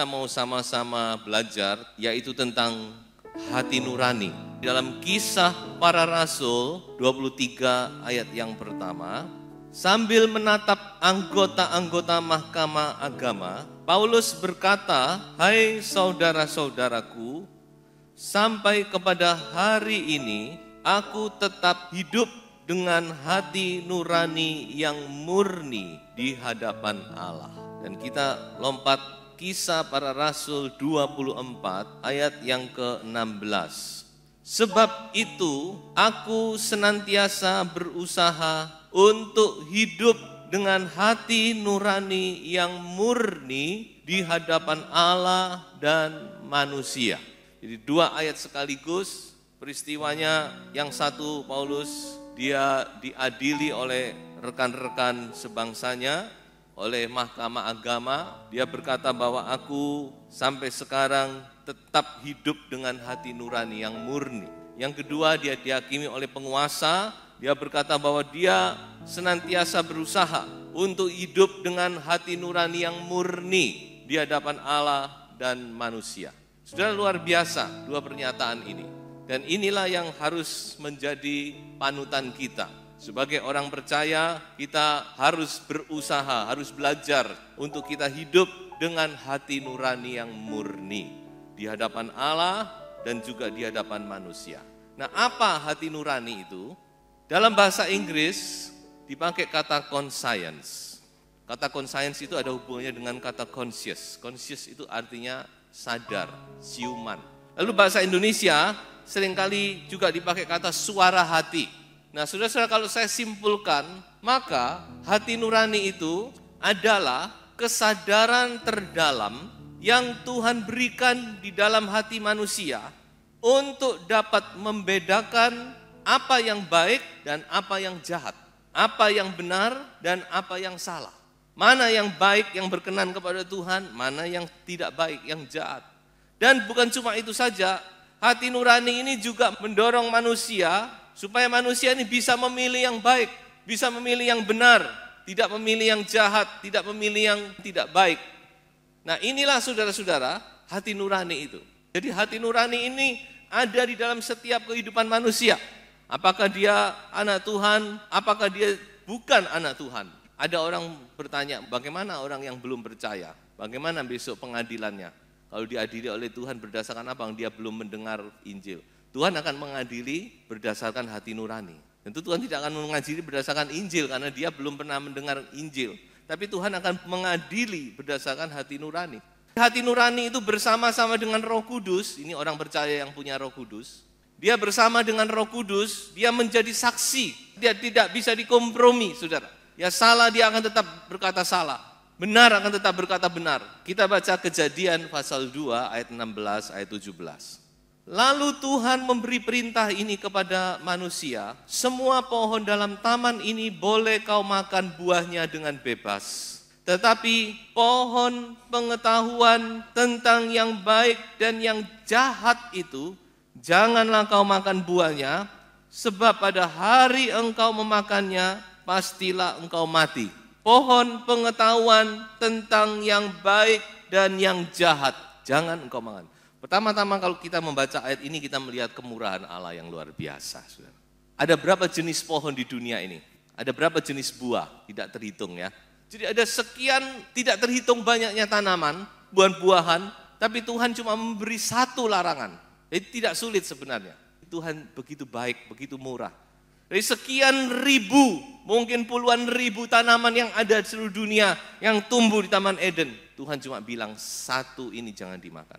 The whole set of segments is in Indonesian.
Kita mau sama-sama belajar, yaitu tentang hati nurani. Dalam Kisah Para Rasul 23 ayat yang pertama, sambil menatap anggota-anggota Mahkamah Agama, Paulus berkata, "Hai saudara-saudaraku, sampai kepada hari ini aku tetap hidup dengan hati nurani yang murni di hadapan Allah." Dan kita lompat Kisah Para Rasul 24 ayat yang ke-16. Sebab itu aku senantiasa berusaha untuk hidup dengan hati nurani yang murni di hadapan Allah dan manusia. Jadi dua ayat sekaligus, peristiwanya yang satu Paulus dia diadili oleh rekan-rekan sebangsanya, oleh Mahkamah Agama. Dia berkata bahwa aku sampai sekarang tetap hidup dengan hati nurani yang murni. Yang kedua, dia dihakimi oleh penguasa. Dia berkata bahwa dia senantiasa berusaha untuk hidup dengan hati nurani yang murni di hadapan Allah dan manusia. Saudara, luar biasa dua pernyataan ini. Dan inilah yang harus menjadi panutan kita. Sebagai orang percaya, kita harus berusaha, harus belajar untuk kita hidup dengan hati nurani yang murni di hadapan Allah dan juga di hadapan manusia. Nah, apa hati nurani itu? Dalam bahasa Inggris dipakai kata conscience. Kata conscience itu ada hubungannya dengan kata conscious. Conscious itu artinya sadar, siuman. Lalu bahasa Indonesia seringkali juga dipakai kata suara hati. Nah, saudara-saudara, kalau saya simpulkan, maka hati nurani itu adalah kesadaran terdalam yang Tuhan berikan di dalam hati manusia untuk dapat membedakan apa yang baik dan apa yang jahat, apa yang benar dan apa yang salah. Mana yang baik yang berkenan kepada Tuhan, mana yang tidak baik, yang jahat. Dan bukan cuma itu saja, hati nurani ini juga mendorong manusia supaya manusia ini bisa memilih yang baik, bisa memilih yang benar, tidak memilih yang jahat, tidak memilih yang tidak baik. Nah, inilah saudara-saudara hati nurani itu. Jadi hati nurani ini ada di dalam setiap kehidupan manusia. Apakah dia anak Tuhan, apakah dia bukan anak Tuhan. Ada orang bertanya, bagaimana orang yang belum percaya? Bagaimana besok pengadilannya? Kalau diadili oleh Tuhan berdasarkan apa? Dia belum mendengar Injil. Tuhan akan mengadili berdasarkan hati nurani. Tentu Tuhan tidak akan mengadili berdasarkan Injil karena dia belum pernah mendengar Injil. Tapi Tuhan akan mengadili berdasarkan hati nurani. Hati nurani itu bersama-sama dengan Roh Kudus. Ini orang percaya yang punya Roh Kudus. Dia bersama dengan Roh Kudus, dia menjadi saksi. Dia tidak bisa dikompromi, saudara. Ya salah, dia akan tetap berkata salah. Benar akan tetap berkata benar. Kita baca Kejadian pasal 2 ayat 16 ayat 17. Lalu Tuhan memberi perintah ini kepada manusia, semua pohon dalam taman ini boleh kau makan buahnya dengan bebas. Tetapi pohon pengetahuan tentang yang baik dan yang jahat itu, janganlah kau makan buahnya, sebab pada hari engkau memakannya, pastilah engkau mati. Pohon pengetahuan tentang yang baik dan yang jahat, jangan engkau makan. Pertama-tama kalau kita membaca ayat ini kita melihat kemurahan Allah yang luar biasa. Saudara. Ada berapa jenis pohon di dunia ini? Ada berapa jenis buah? Tidak terhitung ya. Jadi ada sekian tidak terhitung banyaknya tanaman, buah-buahan, tapi Tuhan cuma memberi satu larangan. Jadi tidak sulit sebenarnya. Tuhan begitu baik, begitu murah. Dari sekian ribu, mungkin puluhan ribu tanaman yang ada di seluruh dunia yang tumbuh di Taman Eden, Tuhan cuma bilang satu ini jangan dimakan.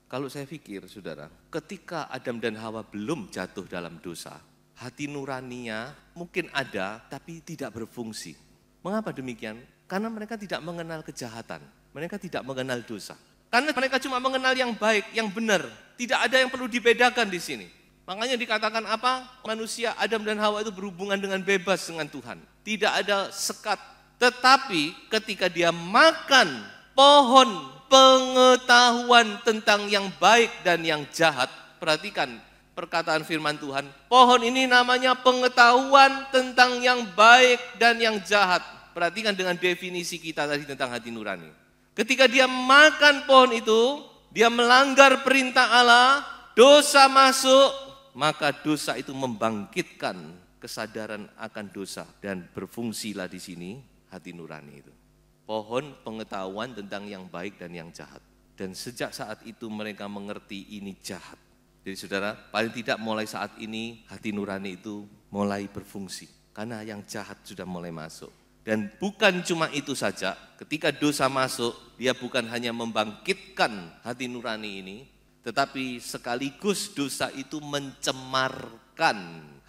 Kalau saya pikir, saudara, ketika Adam dan Hawa belum jatuh dalam dosa, hati nuraninya mungkin ada, tapi tidak berfungsi. Mengapa demikian? Karena mereka tidak mengenal kejahatan. Mereka tidak mengenal dosa. Karena mereka cuma mengenal yang baik, yang benar. Tidak ada yang perlu dibedakan di sini. Makanya dikatakan apa? Manusia Adam dan Hawa itu berhubungan dengan bebas dengan Tuhan. Tidak ada sekat. Tetapi ketika dia makan pohon pengetahuan tentang yang baik dan yang jahat. Perhatikan perkataan firman Tuhan. Pohon ini namanya pengetahuan tentang yang baik dan yang jahat. Perhatikan dengan definisi kita tadi tentang hati nurani. Ketika dia makan pohon itu, dia melanggar perintah Allah, dosa masuk, maka dosa itu membangkitkan kesadaran akan dosa. Dan berfungsilah di sini hati nurani itu. Pohon pengetahuan tentang yang baik dan yang jahat. Dan sejak saat itu mereka mengerti ini jahat. Jadi saudara, paling tidak mulai saat ini hati nurani itu mulai berfungsi. Karena yang jahat sudah mulai masuk. Dan bukan cuma itu saja, ketika dosa masuk, dia bukan hanya membangkitkan hati nurani ini, tetapi sekaligus dosa itu mencemarkan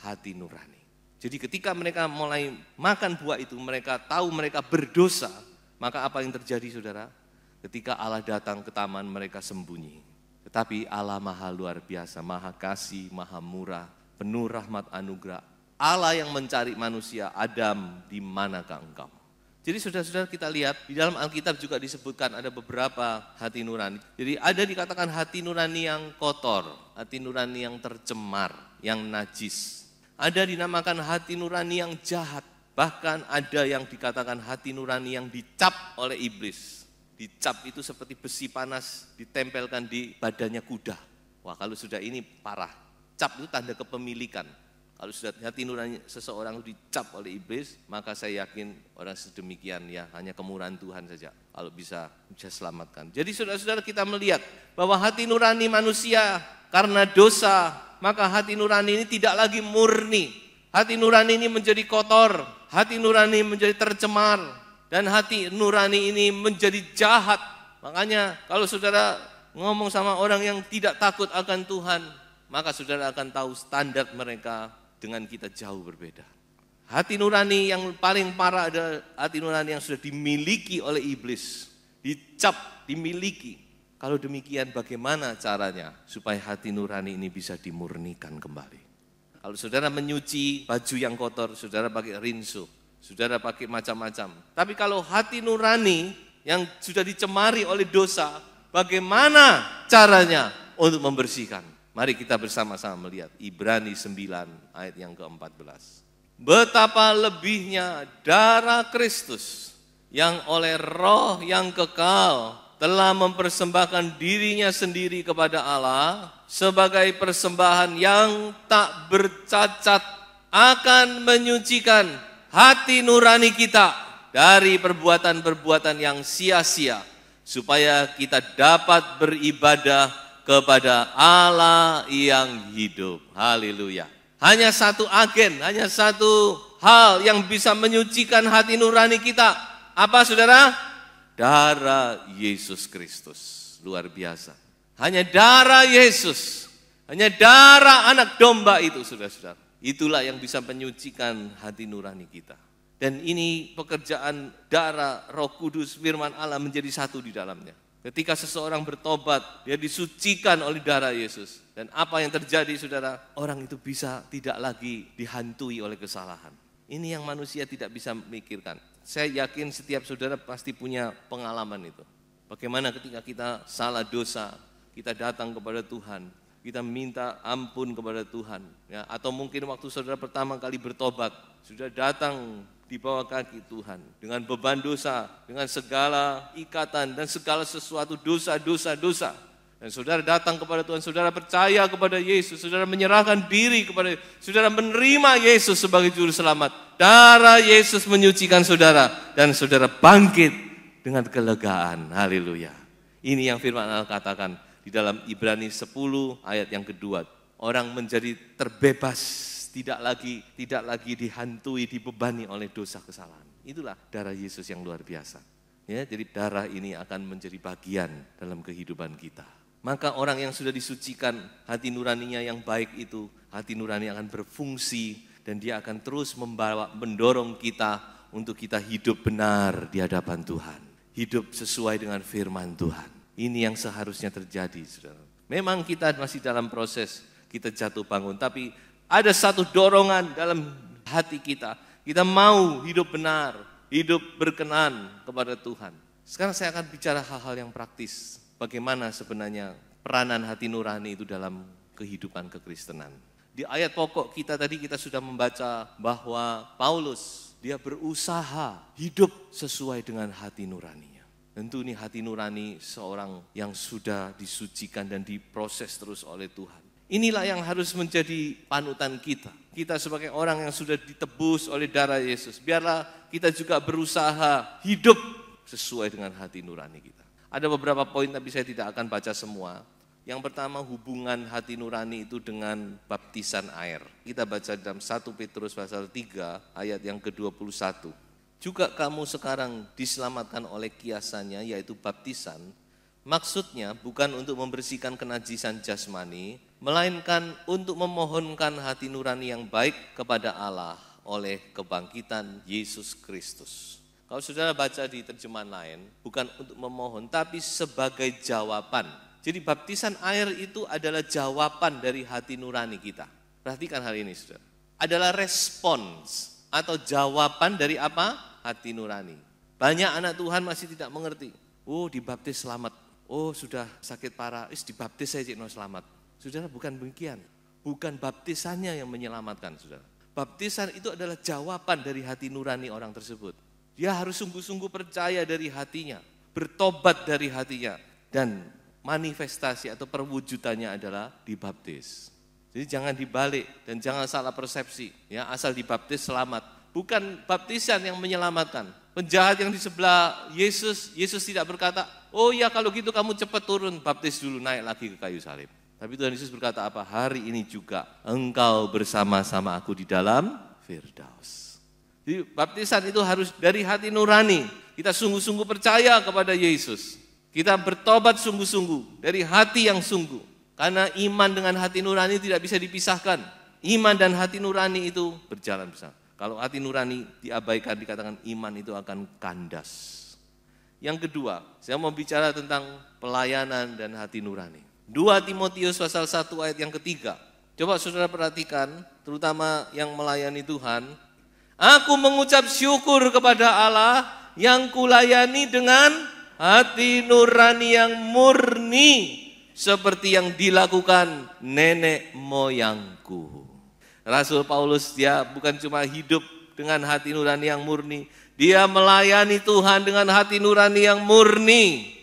hati nurani. Jadi ketika mereka mulai makan buah itu, mereka tahu mereka berdosa, maka apa yang terjadi saudara? Ketika Allah datang ke taman, mereka sembunyi. Tetapi Allah maha luar biasa, maha kasih, maha murah, penuh rahmat anugerah. Allah yang mencari manusia, Adam, di manakah engkau? Jadi saudara-saudara kita lihat, di dalam Alkitab juga disebutkan ada beberapa hati nurani. Jadi ada dikatakan hati nurani yang kotor, hati nurani yang tercemar, yang najis. Ada dinamakan hati nurani yang jahat. Bahkan ada yang dikatakan hati nurani yang dicap oleh iblis. Dicap itu seperti besi panas ditempelkan di badannya kuda. Wah, kalau sudah ini parah. Cap itu tanda kepemilikan. Kalau sudah hati nurani seseorang dicap oleh iblis, maka saya yakin orang sedemikian ya hanya kemurahan Tuhan saja kalau bisa selamatkan. Jadi saudara-saudara kita melihat bahwa hati nurani manusia karena dosa, maka hati nurani ini tidak lagi murni. Hati nurani ini menjadi kotor, hati nurani menjadi tercemar, dan hati nurani ini menjadi jahat. Makanya kalau saudara ngomong sama orang yang tidak takut akan Tuhan, maka saudara akan tahu standar mereka dengan kita jauh berbeda. Hati nurani yang paling parah adalah hati nurani yang sudah dimiliki oleh iblis. Dicap, dimiliki. Kalau demikian bagaimana caranya supaya hati nurani ini bisa dimurnikan kembali? Kalau saudara menyuci baju yang kotor, saudara pakai rinso, saudara pakai macam-macam. Tapi kalau hati nurani yang sudah dicemari oleh dosa, bagaimana caranya untuk membersihkan? Mari kita bersama-sama melihat Ibrani 9 ayat yang ke-14. Betapa lebihnya darah Kristus yang oleh roh yang kekal telah mempersembahkan dirinya sendiri kepada Allah sebagai persembahan yang tak bercacat akan menyucikan hati nurani kita dari perbuatan-perbuatan yang sia-sia supaya kita dapat beribadah kepada Allah yang hidup. Haleluya. Hanya satu agen, hanya satu hal yang bisa menyucikan hati nurani kita. Apa saudara? Darah Yesus Kristus. Luar biasa. Hanya darah Yesus. Hanya darah anak domba itu saudara-saudara. Itulah yang bisa menyucikan hati nurani kita. Dan ini pekerjaan darah Roh Kudus firman Allah menjadi satu di dalamnya. Ketika seseorang bertobat, dia disucikan oleh darah Yesus. Dan apa yang terjadi saudara? Orang itu bisa tidak lagi dihantui oleh kesalahan. Ini yang manusia tidak bisa memikirkan. Saya yakin setiap saudara pasti punya pengalaman itu. Bagaimana ketika kita salah dosa, kita datang kepada Tuhan, kita minta ampun kepada Tuhan. Ya, atau mungkin waktu saudara pertama kali bertobat, sudah datang di bawah kaki Tuhan dengan beban dosa, dengan segala ikatan dan segala sesuatu dosa. Dan saudara datang kepada Tuhan, saudara percaya kepada Yesus, saudara menyerahkan diri kepada Yesus, saudara menerima Yesus sebagai juru selamat. Darah Yesus menyucikan saudara dan saudara bangkit dengan kelegaan. Haleluya. Ini yang firman Allah katakan di dalam Ibrani 10 ayat yang kedua. Orang menjadi terbebas. Tidak lagi dihantui, dibebani oleh dosa kesalahan. Itulah darah Yesus yang luar biasa. Ya, jadi darah ini akan menjadi bagian dalam kehidupan kita. Maka orang yang sudah disucikan hati nuraninya yang baik itu, hati nurani akan berfungsi dan dia akan terus mendorong kita untuk kita hidup benar di hadapan Tuhan. hidup sesuai dengan firman Tuhan. Ini yang seharusnya terjadi, saudara. Memang kita masih dalam proses kita jatuh bangun, tapi ada satu dorongan dalam hati kita. Kita mau hidup benar, hidup berkenan kepada Tuhan. Sekarang saya akan bicara hal-hal yang praktis. Bagaimana sebenarnya peranan hati nurani itu dalam kehidupan kekristenan. Di ayat pokok kita tadi kita sudah membaca bahwa Paulus dia berusaha hidup sesuai dengan hati nuraninya. Tentu ini hati nurani seorang yang sudah disucikan dan diproses terus oleh Tuhan. Inilah yang harus menjadi panutan kita. Kita sebagai orang yang sudah ditebus oleh darah Yesus, biarlah kita juga berusaha hidup sesuai dengan hati nurani kita. Ada beberapa poin tapi saya tidak akan baca semua. Yang pertama, hubungan hati nurani itu dengan baptisan air. Kita baca dalam 1 Petrus pasal 3 ayat yang ke-21. Juga kamu sekarang diselamatkan oleh kiasannya, yaitu baptisan. Maksudnya bukan untuk membersihkan kenajisan jasmani, melainkan untuk memohonkan hati nurani yang baik kepada Allah oleh kebangkitan Yesus Kristus. Kalau saudara baca di terjemahan lain, bukan untuk memohon, tapi sebagai jawaban. Jadi baptisan air itu adalah jawaban dari hati nurani kita. Perhatikan hal ini, saudara. Adalah respons atau jawaban dari apa? Hati nurani. Banyak anak Tuhan masih tidak mengerti. Oh, dibaptis selamat. Oh, sudah sakit parah, dibaptis saja selamat. Saudara, bukan demikian. Bukan baptisannya yang menyelamatkan, saudara. Baptisan itu adalah jawaban dari hati nurani orang tersebut. Dia harus sungguh-sungguh percaya dari hatinya, bertobat dari hatinya, dan manifestasi atau perwujudannya adalah dibaptis. Jadi jangan dibalik dan jangan salah persepsi. Ya, asal dibaptis selamat. Bukan baptisan yang menyelamatkan. Penjahat yang di sebelah Yesus tidak berkata, oh ya kalau gitu kamu cepat turun, baptis dulu, naik lagi ke kayu salib. Tapi Tuhan Yesus berkata apa? Hari ini juga engkau bersama-sama aku di dalam Firdaus. Jadi baptisan itu harus dari hati nurani. Kita sungguh-sungguh percaya kepada Yesus. Kita bertobat sungguh-sungguh dari hati yang sungguh. Karena iman dengan hati nurani tidak bisa dipisahkan. Iman dan hati nurani itu berjalan bersama. Kalau hati nurani diabaikan, dikatakan iman itu akan kandas. Yang kedua, saya mau bicara tentang pelayanan dan hati nurani. 2 Timotius pasal 1 ayat yang ketiga. Coba saudara perhatikan, terutama yang melayani Tuhan. Aku mengucap syukur kepada Allah yang kulayani dengan hati nurani yang murni seperti yang dilakukan nenek moyangku. Rasul Paulus dia bukan cuma hidup dengan hati nurani yang murni, dia melayani Tuhan dengan hati nurani yang murni.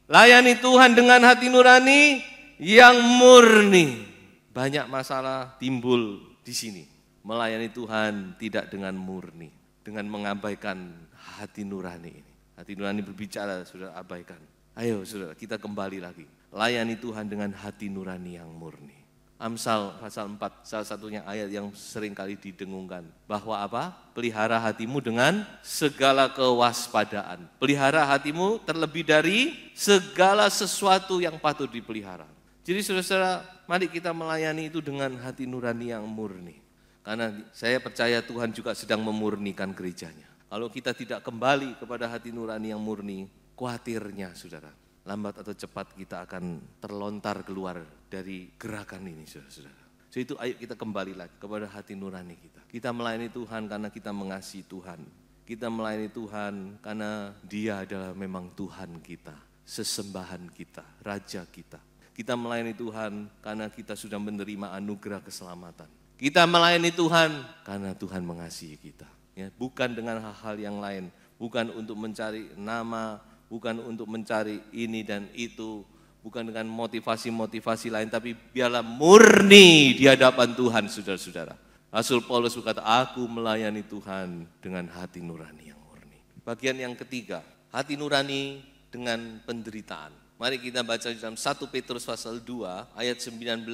Layani Tuhan dengan hati nurani yang murni. Banyak masalah timbul di sini. Melayani Tuhan tidak dengan murni, dengan mengabaikan hati nurani ini. Hati nurani berbicara, saudara abaikan. Ayo saudara, kita kembali lagi. Layani Tuhan dengan hati nurani yang murni. Amsal pasal 4, salah satunya ayat yang sering kali didengungkan. Bahwa apa? Pelihara hatimu dengan segala kewaspadaan. Pelihara hatimu terlebih dari segala sesuatu yang patut dipelihara. Jadi saudara-saudara, mari kita melayani itu dengan hati nurani yang murni. Karena saya percaya Tuhan juga sedang memurnikan gerejanya. Kalau kita tidak kembali kepada hati nurani yang murni, khawatirnya saudara, lambat atau cepat kita akan terlontar keluar dari gerakan ini saudara-saudara. Jadi itu ayo kita kembali lagi kepada hati nurani kita. Kita melayani Tuhan karena kita mengasihi Tuhan. Kita melayani Tuhan karena Dia adalah memang Tuhan kita, sesembahan kita, Raja kita. Kita melayani Tuhan karena kita sudah menerima anugerah keselamatan. Kita melayani Tuhan karena Tuhan mengasihi kita. Ya, bukan dengan hal-hal yang lain, bukan untuk mencari nama, bukan untuk mencari ini dan itu, bukan dengan motivasi-motivasi lain, tapi biarlah murni di hadapan Tuhan, saudara-saudara. Rasul Paulus berkata, aku melayani Tuhan dengan hati nurani yang murni. Bagian yang ketiga, hati nurani dengan penderitaan. Mari kita baca dalam 1 Petrus pasal 2 ayat 19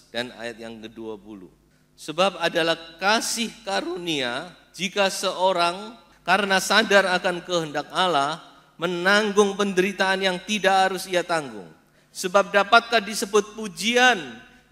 dan ayat yang ke-20. Sebab adalah kasih karunia jika seorang karena sadar akan kehendak Allah menanggung penderitaan yang tidak harus ia tanggung. Sebab dapatkah disebut pujian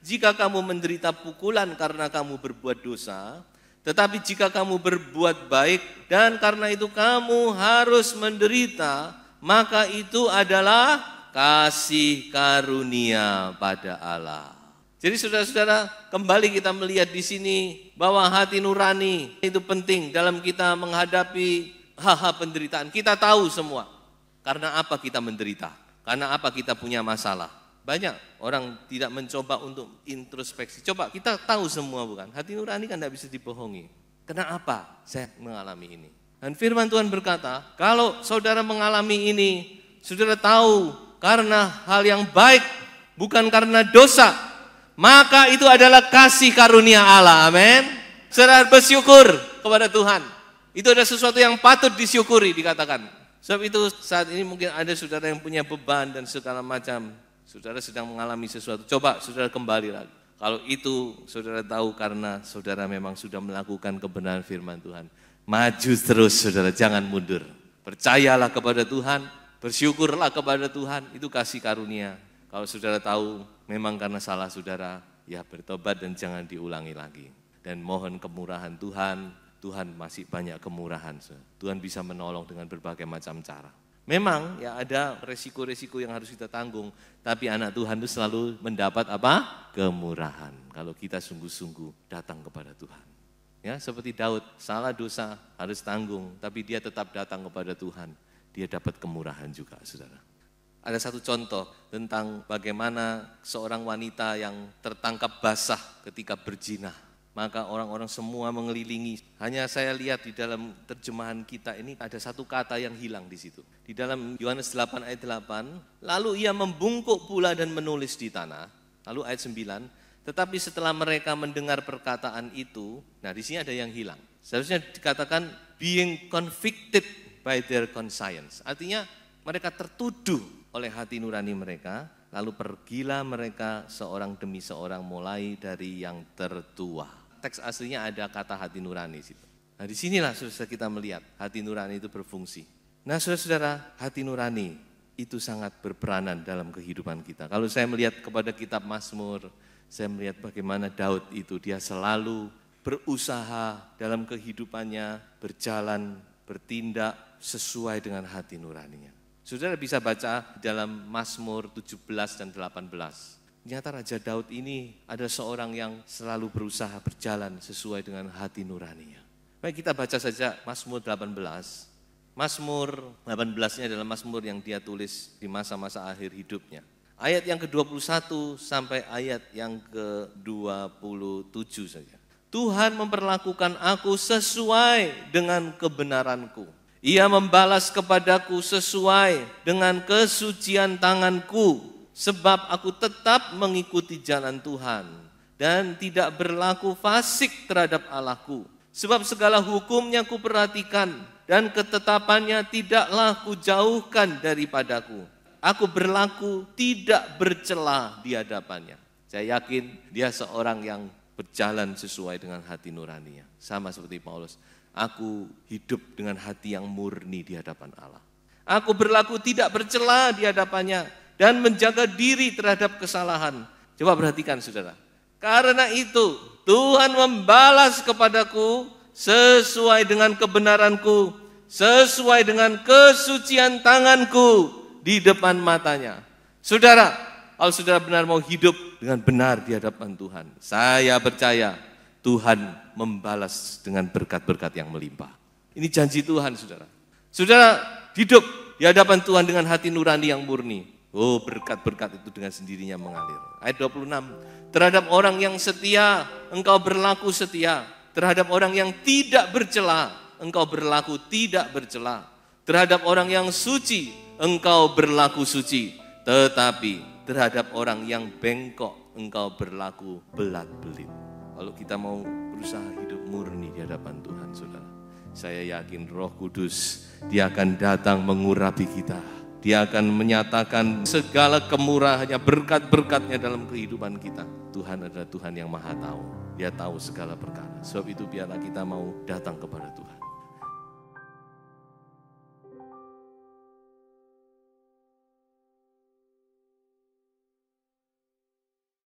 jika kamu menderita pukulan karena kamu berbuat dosa, tetapi jika kamu berbuat baik dan karena itu kamu harus menderita, maka itu adalah kasih karunia pada Allah. Jadi saudara-saudara, kembali kita melihat di sini bahwa hati nurani itu penting dalam kita menghadapi hal-hal penderitaan. Kita tahu semua karena apa kita menderita, karena apa kita punya masalah. Banyak orang tidak mencoba untuk introspeksi. Coba kita tahu semua bukan? Hati nurani kan tidak bisa dibohongi. Kenapa saya mengalami ini? Dan firman Tuhan berkata, kalau saudara mengalami ini, saudara tahu karena hal yang baik, bukan karena dosa, maka itu adalah kasih karunia Allah. Amin. Saudara bersyukur kepada Tuhan. Itu adalah sesuatu yang patut disyukuri dikatakan. Sebab itu saat ini mungkin ada saudara yang punya beban dan segala macam. Saudara sedang mengalami sesuatu. Coba saudara kembali lagi. Kalau itu saudara tahu karena saudara memang sudah melakukan kebenaran firman Tuhan. Maju terus saudara, jangan mundur. Percayalah kepada Tuhan, bersyukurlah kepada Tuhan. Itu kasih karunia. Kalau saudara tahu memang karena salah saudara, ya bertobat dan jangan diulangi lagi. Dan mohon kemurahan Tuhan, Tuhan masih banyak kemurahan. Tuhan bisa menolong dengan berbagai macam cara. Memang ya ada resiko-resiko yang harus kita tanggung, tapi anak Tuhan itu selalu mendapat apa? Kemurahan. Kalau kita sungguh-sungguh datang kepada Tuhan. Ya, seperti Daud, salah dosa harus tanggung, tapi dia tetap datang kepada Tuhan. Dia dapat kemurahan juga, saudara. Ada satu contoh tentang bagaimana seorang wanita yang tertangkap basah ketika berzina. Maka orang-orang semua mengelilingi. Hanya saya lihat di dalam terjemahan kita ini ada satu kata yang hilang di situ. Di dalam Yohanes 8 ayat 8, lalu ia membungkuk pula dan menulis di tanah. Lalu ayat 9, tetapi setelah mereka mendengar perkataan itu, nah di sini ada yang hilang. Seharusnya dikatakan being convicted by their conscience. Artinya mereka tertuduh oleh hati nurani mereka, lalu pergilah mereka seorang demi seorang mulai dari yang tertua. Teks aslinya ada kata hati nurani di situ. Nah disinilah saudara kita melihat hati nurani itu berfungsi. Nah saudara-saudara, hati nurani itu sangat berperanan dalam kehidupan kita. Kalau saya melihat kepada kitab Mazmur, saya melihat bagaimana Daud itu dia selalu berusaha dalam kehidupannya, berjalan, bertindak sesuai dengan hati nuraninya. Saudara bisa baca dalam Mazmur 17 dan 18. Ternyata Raja Daud ini ada seorang yang selalu berusaha berjalan sesuai dengan hati nuraninya. Baik kita baca saja Mazmur 18. Mazmur 18 ini adalah Mazmur yang dia tulis di masa-masa akhir hidupnya. Ayat yang ke-21 sampai ayat yang ke-27 saja. Tuhan memperlakukan aku sesuai dengan kebenaranku. Ia membalas kepadaku sesuai dengan kesucian tanganku, sebab aku tetap mengikuti jalan Tuhan dan tidak berlaku fasik terhadap Allahku. Sebab segala hukumnya kuperhatikan dan ketetapannya tidaklah kujauhkan daripadaku. Aku berlaku tidak bercela di hadapannya. Saya yakin dia seorang yang berjalan sesuai dengan hati nuraninya. Sama seperti Paulus. Aku hidup dengan hati yang murni di hadapan Allah. Aku berlaku tidak bercela di hadapannya dan menjaga diri terhadap kesalahan. Coba perhatikan saudara. Karena itu Tuhan membalas kepadaku sesuai dengan kebenaranku, sesuai dengan kesucian tanganku di depan matanya. Saudara, kalau saudara benar mau hidup dengan benar di hadapan Tuhan, saya percaya Tuhan membalas dengan berkat-berkat yang melimpah. Ini janji Tuhan, saudara. Saudara hidup di hadapan Tuhan dengan hati nurani yang murni. Oh, berkat-berkat itu dengan sendirinya mengalir. Ayat 26. Terhadap orang yang setia, engkau berlaku setia. Terhadap orang yang tidak bercela, engkau berlaku tidak bercela. Terhadap orang yang suci, engkau berlaku suci. Tetapi terhadap orang yang bengkok, engkau berlaku belat-belit. Kalau kita mau berusaha hidup murni di hadapan Tuhan, saudara, saya yakin Roh Kudus, Dia akan datang mengurapi kita. Dia akan menyatakan segala kemurahannya, berkat-berkatnya dalam kehidupan kita. Tuhan adalah Tuhan yang maha tahu. Dia tahu segala perkara. Sebab itu biarlah kita mau datang kepada Tuhan.